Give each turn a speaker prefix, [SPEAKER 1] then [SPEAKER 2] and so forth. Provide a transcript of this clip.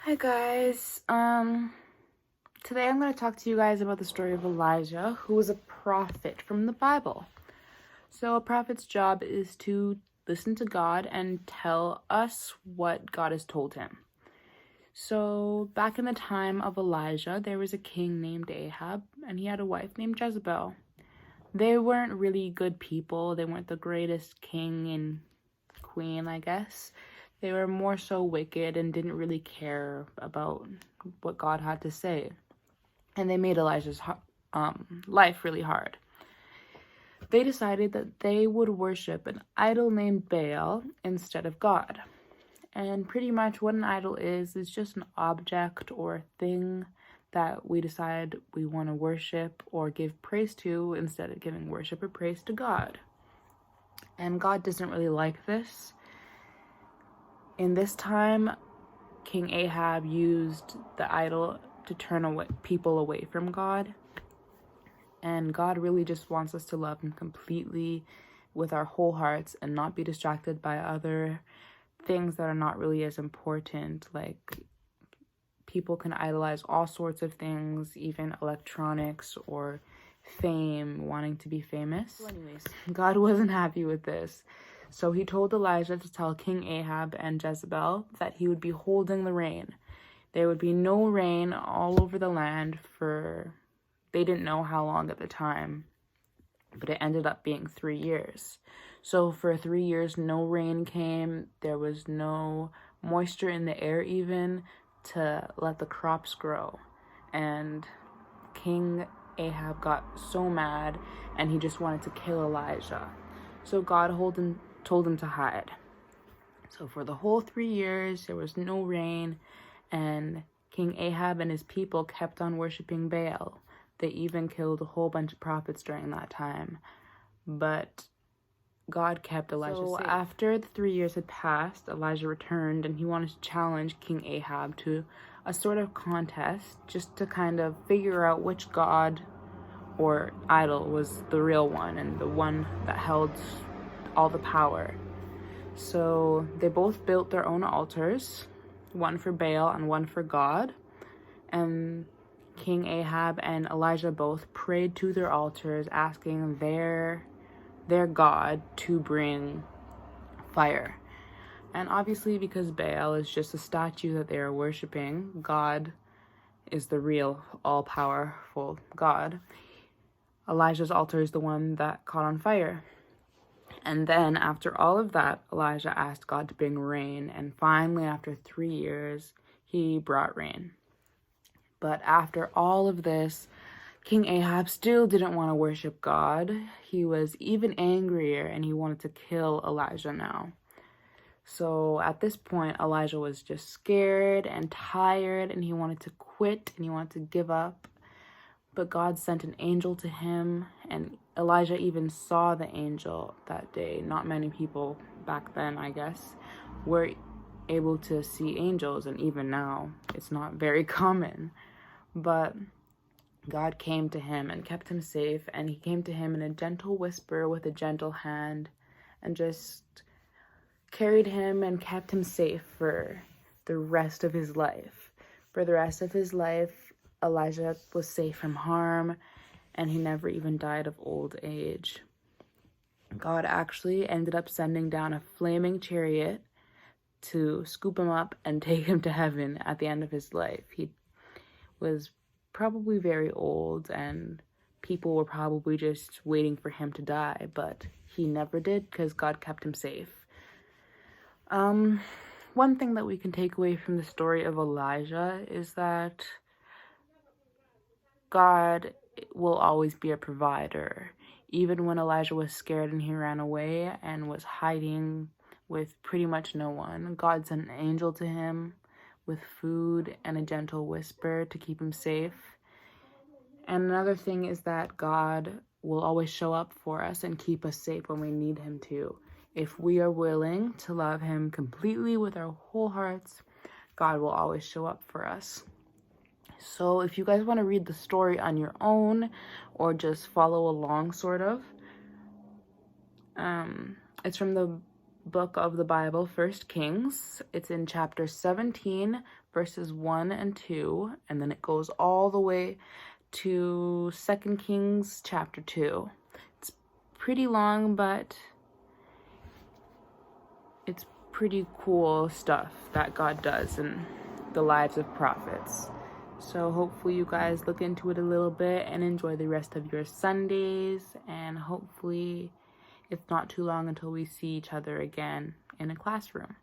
[SPEAKER 1] Hi guys. Today I'm going to talk to you guys about the story of Elijah, who was a prophet from the Bible. So a prophet's job is to listen to God and tell us what God has told him. So back in the time of Elijah, there was a king named Ahab, and he had a wife named Jezebel. They weren't really good people. They weren't the greatest king and queen, I guess. They were more so wicked and didn't really care about what God had to say. And they made Elijah's life really hard. They decided that they would worship an idol named Baal instead of God. And pretty much what an idol is just an object or a thing that we decide we want to worship or give praise to instead of giving worship or praise to God. And God doesn't really like this. In this time, King Ahab used the idol to turn people away from God. And God really just wants us to love him completely with our whole hearts and not be distracted by other things that are not really as important. Like, people can idolize all sorts of things, even electronics or fame, wanting to be famous. Well, anyways, God wasn't happy with this. So he told Elijah to tell King Ahab and Jezebel that he would be holding the rain. There would be no rain all over the land for, they didn't know how long at the time, but it ended up being 3 years. So for 3 years, no rain came. There was no moisture in the air even to let the crops grow. And King Ahab got so mad and he just wanted to kill Elijah. So God told him to hide. So for the whole 3 years, there was no rain, and King Ahab and his people kept on worshiping Baal. They even killed a whole bunch of prophets during that time. But God kept Elijah safe. After the 3 years had passed, Elijah returned and he wanted to challenge King Ahab to a sort of contest just to kind of figure out which god or idol was the real one and the one that held all the power. So they both built their own altars, one for Baal and one for God. And King Ahab and Elijah both prayed to their altars, asking their God to bring fire. And obviously, because Baal is just a statue that they are worshiping, God is the real all-powerful God. Elijah's altar is the one that caught on fire. And then after all of that, Elijah asked God to bring rain. And finally, after 3 years, he brought rain. But after all of this, King Ahab still didn't want to worship God. He was even angrier and he wanted to kill Elijah now. So at this point, Elijah was just scared and tired and he wanted to quit and he wanted to give up. But God sent an angel to him, and Elijah even saw the angel that day. Not many people back then, I guess, were able to see angels, and even now, it's not very common. But God came to him and kept him safe, and he came to him in a gentle whisper with a gentle hand and just carried him and kept him safe for the rest of his life. For the rest of his life, Elijah was safe from harm, and he never even died of old age. God actually ended up sending down a flaming chariot to scoop him up and take him to heaven at the end of his life. He was probably very old, and people were probably just waiting for him to die, but he never did because God kept him safe. One thing that we can take away from the story of Elijah is that God will always be a provider. Even when Elijah was scared and he ran away and was hiding with pretty much no one, God sent an angel to him with food and a gentle whisper to keep him safe. And another thing is that God will always show up for us and keep us safe when we need him to. If we are willing to love him completely with our whole hearts, God will always show up for us. So if you guys want to read the story on your own or just follow along, sort of, it's from the book of the Bible, 1 Kings. It's in chapter 17, verses 1 and 2, and then it goes all the way to 2 Kings chapter 2. It's pretty long, but it's pretty cool stuff that God does in the lives of prophets. So hopefully you guys look into it a little bit and enjoy the rest of your Sundays, and hopefully it's not too long until we see each other again in a classroom.